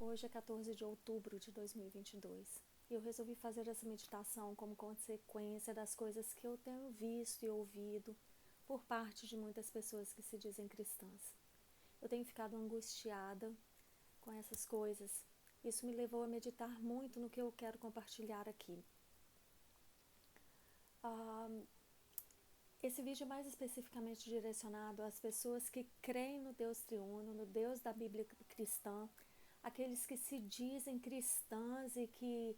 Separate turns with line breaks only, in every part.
Hoje é 14 de outubro de 2022 e eu resolvi fazer essa meditação como consequência das coisas que eu tenho visto e ouvido por parte de muitas pessoas que se dizem cristãs. Eu tenho ficado angustiada com essas coisas. Isso me levou a meditar muito no que eu quero compartilhar aqui. Esse vídeo é mais especificamente direcionado às pessoas que creem no Deus triuno, no Deus da Bíblia cristã, aqueles que se dizem cristãs e que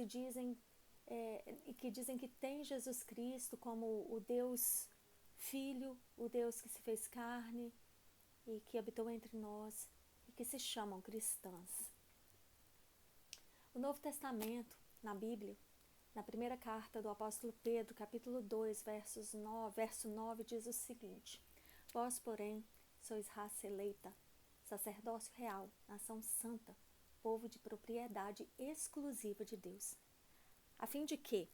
dizem que tem Jesus Cristo como o Deus Filho, o Deus que se fez carne e que habitou entre nós e que se chamam cristãs. O Novo Testamento, na Bíblia, na primeira carta do apóstolo Pedro, capítulo 2, verso 9, diz o seguinte: Vós, porém, sois raça eleita, sacerdócio real, nação santa, povo de propriedade exclusiva de Deus. A fim de que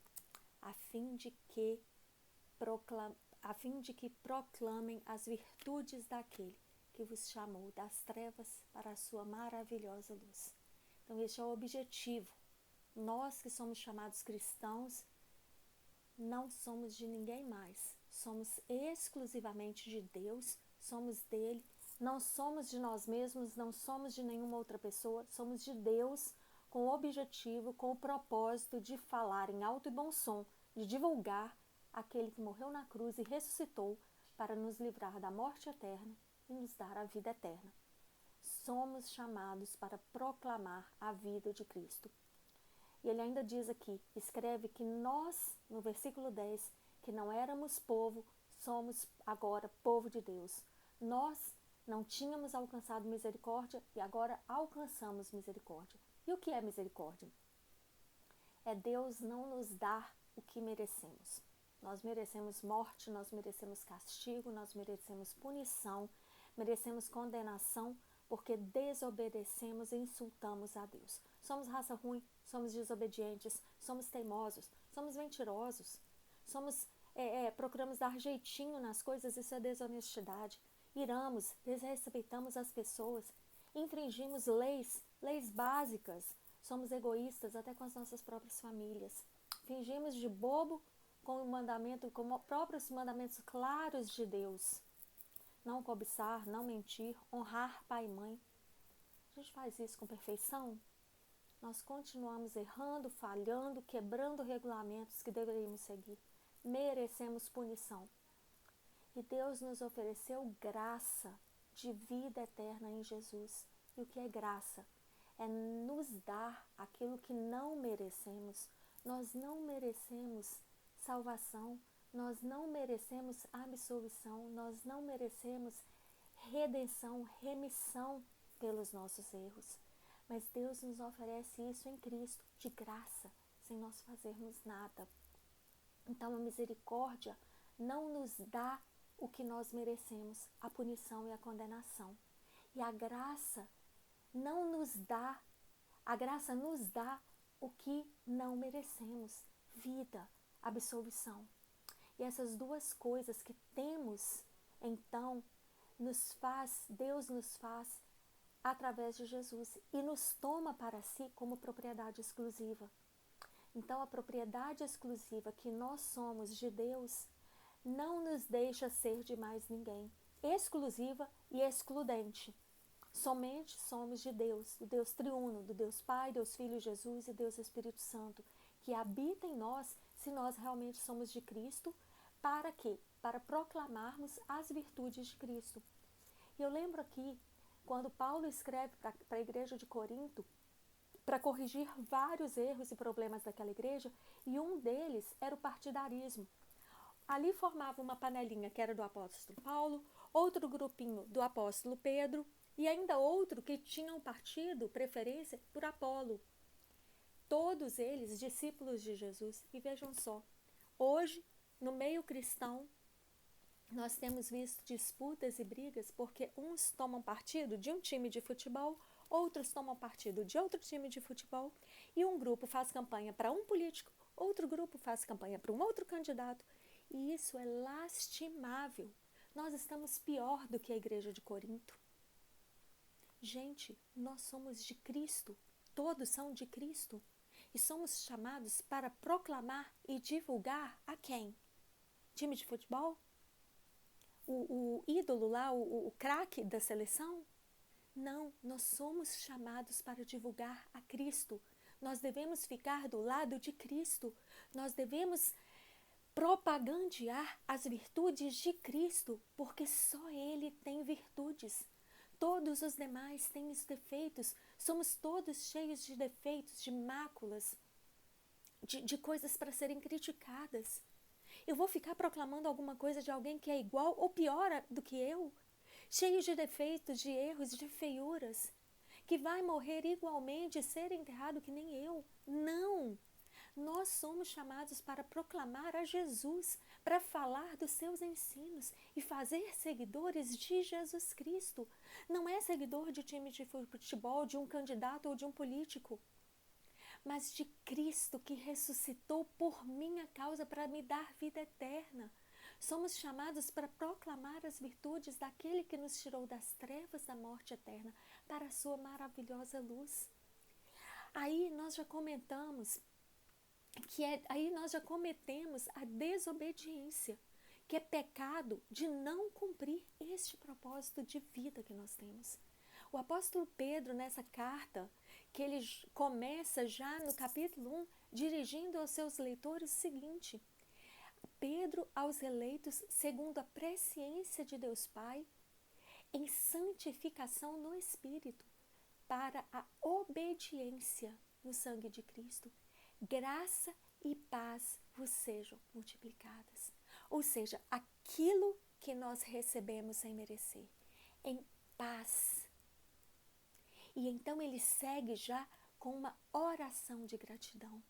proclamem as virtudes daquele que vos chamou das trevas para a sua maravilhosa luz. Então, este é o objetivo. Nós que somos chamados cristãos, não somos de ninguém mais. Somos exclusivamente de Deus, somos dele, não somos de nós mesmos, não somos de nenhuma outra pessoa, somos de Deus, com o objetivo, com o propósito de falar em alto e bom som, de divulgar aquele que morreu na cruz e ressuscitou para nos livrar da morte eterna e nos dar a vida eterna. Somos chamados para proclamar a vida de Cristo. E ele ainda diz aqui, escreve que nós, no versículo 10, que não éramos povo, somos agora povo de Deus. Nós não tínhamos alcançado misericórdia e agora alcançamos misericórdia. E o que é misericórdia? É Deus não nos dar o que merecemos. Nós merecemos morte, nós merecemos castigo, nós merecemos punição, merecemos condenação, porque desobedecemos e insultamos a Deus. Somos raça ruim, somos desobedientes, somos teimosos, somos mentirosos, procuramos dar jeitinho nas coisas, isso é desonestidade. Iramos, desrespeitamos as pessoas, infringimos leis básicas, somos egoístas até com as nossas próprias famílias. Fingimos de bobo com os próprios mandamentos claros de Deus. Não cobiçar, não mentir, honrar pai e mãe. A gente faz isso com perfeição? Nós continuamos errando, falhando, quebrando regulamentos que deveríamos seguir. Merecemos punição. E Deus nos ofereceu graça de vida eterna em Jesus. E o que é graça? É nos dar aquilo que não merecemos. Nós não merecemos salvação, nós não merecemos absolvição, nós não merecemos redenção, remissão pelos nossos erros. Mas Deus nos oferece isso em Cristo, de graça, sem nós fazermos nada. Então a misericórdia não nos dá o que nós merecemos, a punição e a condenação. E a graça nos dá o que não merecemos, vida, absolvição. E essas duas coisas que temos, então, Deus nos faz através de Jesus e nos toma para si como propriedade exclusiva. Então, a propriedade exclusiva que nós somos de Deus não nos deixa ser de mais ninguém, exclusiva e excludente. Somente somos de Deus, do Deus triuno, do Deus Pai, Deus Filho Jesus e Deus Espírito Santo, que habita em nós se nós realmente somos de Cristo. Para quê? Para proclamarmos as virtudes de Cristo. E eu lembro aqui, quando Paulo escreve para a igreja de Corinto, para corrigir vários erros e problemas daquela igreja, e um deles era o partidarismo. Ali formava uma panelinha que era do apóstolo Paulo, outro grupinho do apóstolo Pedro, e ainda outro que tinham partido preferência por Apolo. Todos eles discípulos de Jesus. E vejam só, hoje, no meio cristão, nós temos visto disputas e brigas porque uns tomam partido de um time de futebol, outros tomam partido de outro time de futebol, e um grupo faz campanha para um político, outro grupo faz campanha para um outro candidato, e isso é lastimável. Nós estamos pior do que a igreja de Corinto. Gente, nós somos de Cristo, todos são de Cristo, e somos chamados para proclamar e divulgar a quem? Time de futebol? O ídolo lá, o craque da seleção? Não, nós somos chamados para divulgar a Cristo. Nós devemos ficar do lado de Cristo. Nós devemos propagandear as virtudes de Cristo, porque só Ele tem virtudes. Todos os demais têm os defeitos. Somos todos cheios de defeitos, de máculas, de coisas para serem criticadas. Eu vou ficar proclamando alguma coisa de alguém que é igual ou pior do que eu? Cheio de defeitos, de erros, de feiuras, que vai morrer igualmente e ser enterrado que nem eu. Não! Nós somos chamados para proclamar a Jesus, para falar dos seus ensinos e fazer seguidores de Jesus Cristo. Não é seguidor de time de futebol, de um candidato ou de um político, mas de Cristo que ressuscitou por minha causa para me dar vida eterna. Somos chamados para proclamar as virtudes daquele que nos tirou das trevas da morte eterna para a sua maravilhosa luz. Aí nós já comentamos aí nós já cometemos a desobediência, que é pecado de não cumprir este propósito de vida que nós temos. O apóstolo Pedro, nessa carta, que ele começa já no capítulo 1, dirigindo aos seus leitores o seguinte: Pedro aos eleitos segundo a presciência de Deus Pai, em santificação no Espírito, para a obediência no sangue de Cristo, graça e paz vos sejam multiplicadas. Ou seja, aquilo que nós recebemos sem merecer, em paz. E então ele segue já com uma oração de gratidão.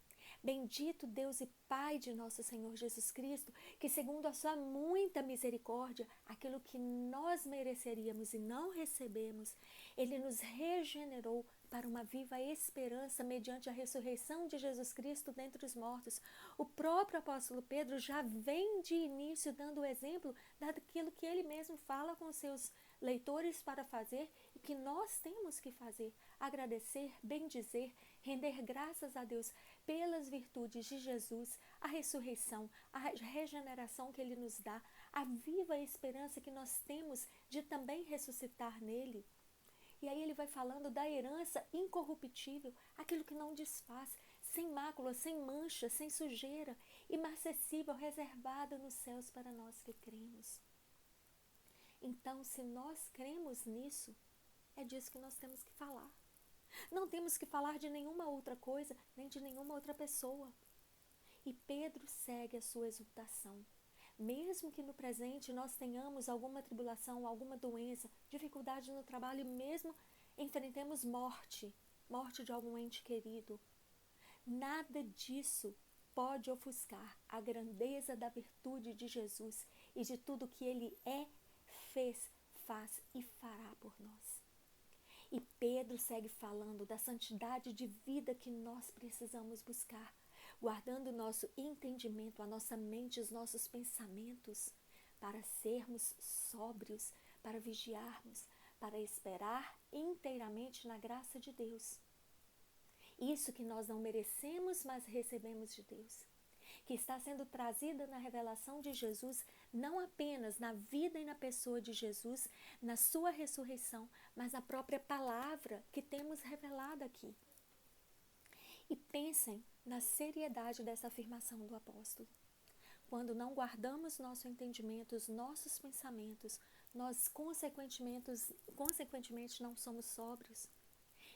Bendito Deus e Pai de nosso Senhor Jesus Cristo, que segundo a sua muita misericórdia, aquilo que nós mereceríamos e não recebemos, Ele nos regenerou para uma viva esperança mediante a ressurreição de Jesus Cristo dentre os mortos. O próprio apóstolo Pedro já vem de início dando o exemplo daquilo que ele mesmo fala com seus leitores para fazer e que nós temos que fazer: agradecer, bendizer, render graças a Deus pelas virtudes de Jesus, a ressurreição, a regeneração que Ele nos dá, a viva esperança que nós temos de também ressuscitar nele. E aí ele vai falando da herança incorruptível, aquilo que não desfaz, sem mácula, sem mancha, sem sujeira, inacessível, reservada nos céus para nós que cremos. Então, se nós cremos nisso, é disso que nós temos que falar. Não temos que falar de nenhuma outra coisa, nem de nenhuma outra pessoa. E Pedro segue a sua exultação. Mesmo que no presente nós tenhamos alguma tribulação, alguma doença, dificuldade no trabalho e mesmo enfrentemos morte de algum ente querido, nada disso pode ofuscar a grandeza da virtude de Jesus e de tudo que Ele é, fez, faz e fará por nós. E Pedro segue falando da santidade de vida que nós precisamos buscar, guardando o nosso entendimento, a nossa mente, os nossos pensamentos, para sermos sóbrios, para vigiarmos, para esperar inteiramente na graça de Deus. Isso que nós não merecemos, mas recebemos de Deus, que está sendo trazida na revelação de Jesus, não apenas na vida e na pessoa de Jesus, na sua ressurreição, mas na própria palavra que temos revelada aqui. E pensem na seriedade dessa afirmação do apóstolo. Quando não guardamos nosso entendimento, os nossos pensamentos, nós consequentemente não somos sóbrios.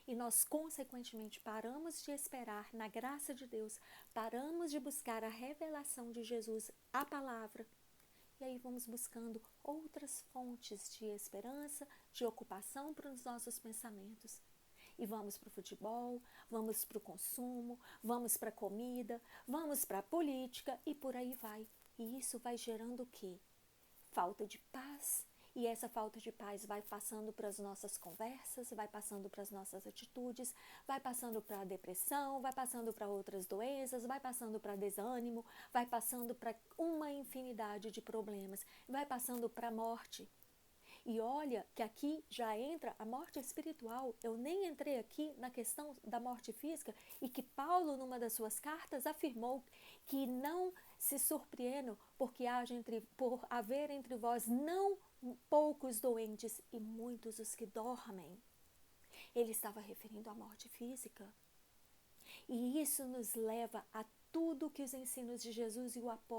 E nós, consequentemente, paramos de esperar na graça de Deus, paramos de buscar a revelação de Jesus, a palavra, e aí vamos buscando outras fontes de esperança, de ocupação para os nossos pensamentos. E vamos para o futebol, vamos para o consumo, vamos para a comida, vamos para a política e por aí vai. E isso vai gerando o quê? Falta de paz. E essa falta de paz vai passando para as nossas conversas, vai passando para as nossas atitudes, vai passando para a depressão, vai passando para outras doenças, vai passando para desânimo, vai passando para uma infinidade de problemas, vai passando para a morte. E olha que aqui já entra a morte espiritual. Eu nem entrei aqui na questão da morte física e que Paulo, numa das suas cartas, afirmou que não se surpreendam por haver entre vós não poucos doentes e muitos os que dormem. Ele estava referindo à morte física. E isso nos leva a tudo que os ensinos de Jesus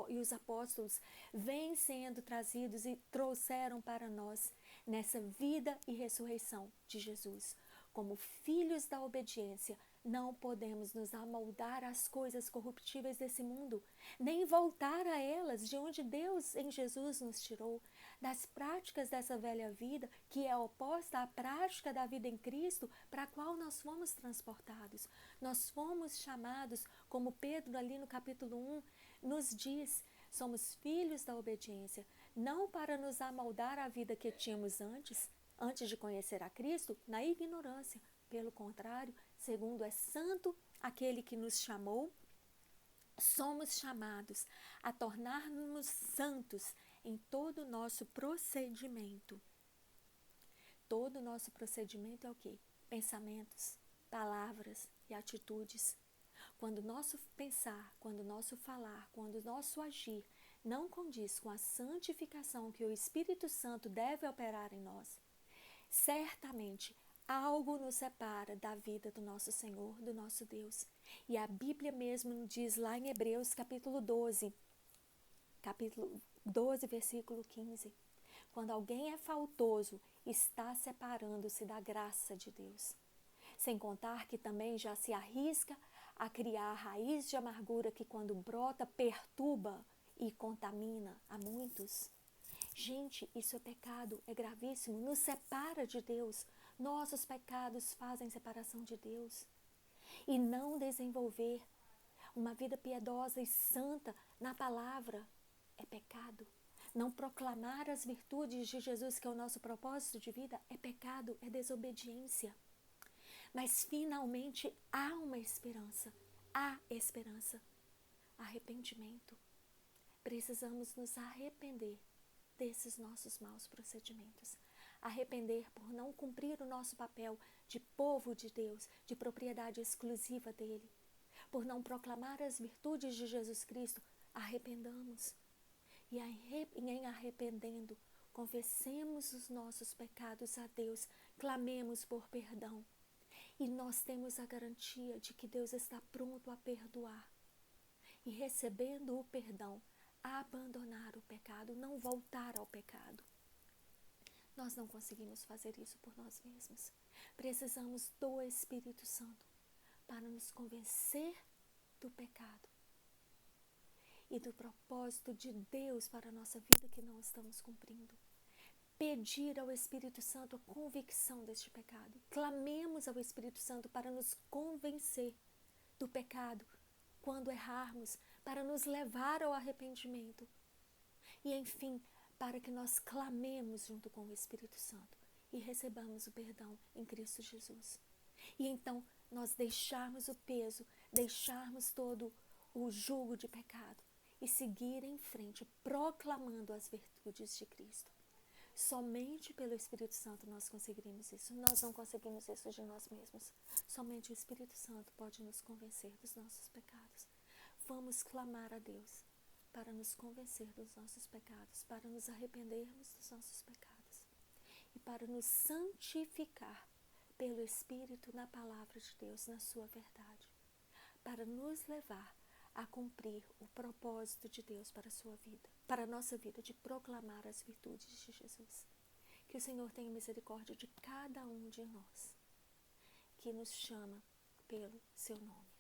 e os apóstolos vêm sendo trazidos e trouxeram para nós nessa vida e ressurreição de Jesus. Como filhos da obediência, não podemos nos amoldar às coisas corruptíveis desse mundo, nem voltar a elas de onde Deus em Jesus nos tirou, das práticas dessa velha vida, que é oposta à prática da vida em Cristo, para a qual nós fomos transportados. Nós fomos chamados, como Pedro ali no capítulo 1 nos diz, somos filhos da obediência, não para nos amoldar à vida que tínhamos antes de conhecer a Cristo, na ignorância. Pelo contrário, segundo é santo aquele que nos chamou, somos chamados a tornar-nos santos em todo o nosso procedimento. Todo o nosso procedimento é o quê? Pensamentos, palavras e atitudes. Quando o nosso pensar, quando o nosso falar, quando o nosso agir não condiz com a santificação que o Espírito Santo deve operar em nós, certamente algo nos separa da vida do nosso Senhor, do nosso Deus. E a Bíblia mesmo diz lá em Hebreus capítulo 12, versículo 15, quando alguém é faltoso, está separando-se da graça de Deus. Sem contar que também já se arrisca a criar raiz de amargura que quando brota perturba e contamina a muitos. Gente, isso é pecado, é gravíssimo, nos separa de Deus. Nossos pecados fazem separação de Deus. E não desenvolver uma vida piedosa e santa na palavra é pecado. Não proclamar as virtudes de Jesus, que é o nosso propósito de vida, é pecado, é desobediência. Mas finalmente há uma esperança, arrependimento. Precisamos nos arrepender desses nossos maus procedimentos. Arrepender por não cumprir o nosso papel de povo de Deus, de propriedade exclusiva dele. Por não proclamar as virtudes de Jesus Cristo, arrependamos. E em arrependendo, confessemos os nossos pecados a Deus, clamemos por perdão. E nós temos a garantia de que Deus está pronto a perdoar. E recebendo o perdão, abandonar o pecado, não voltar ao pecado. Nós não conseguimos fazer isso por nós mesmos. Precisamos do Espírito Santo para nos convencer do pecado e do propósito de Deus para a nossa vida que não estamos cumprindo. Pedir ao Espírito Santo a convicção deste pecado. Clamemos ao Espírito Santo para nos convencer do pecado quando errarmos, para nos levar ao arrependimento. E, enfim, para que nós clamemos junto com o Espírito Santo e recebamos o perdão em Cristo Jesus. E então nós deixarmos o peso, deixarmos todo o jugo de pecado e seguir em frente, proclamando as virtudes de Cristo. Somente pelo Espírito Santo nós conseguiremos isso. Nós não conseguimos isso de nós mesmos. Somente o Espírito Santo pode nos convencer dos nossos pecados. Vamos clamar a Deus para nos convencer dos nossos pecados, para nos arrependermos dos nossos pecados e para nos santificar pelo Espírito na palavra de Deus, na sua verdade, para nos levar a cumprir o propósito de Deus para a sua vida, para a nossa vida, de proclamar as virtudes de Jesus. Que o Senhor tenha misericórdia de cada um de nós, que nos chama pelo seu nome.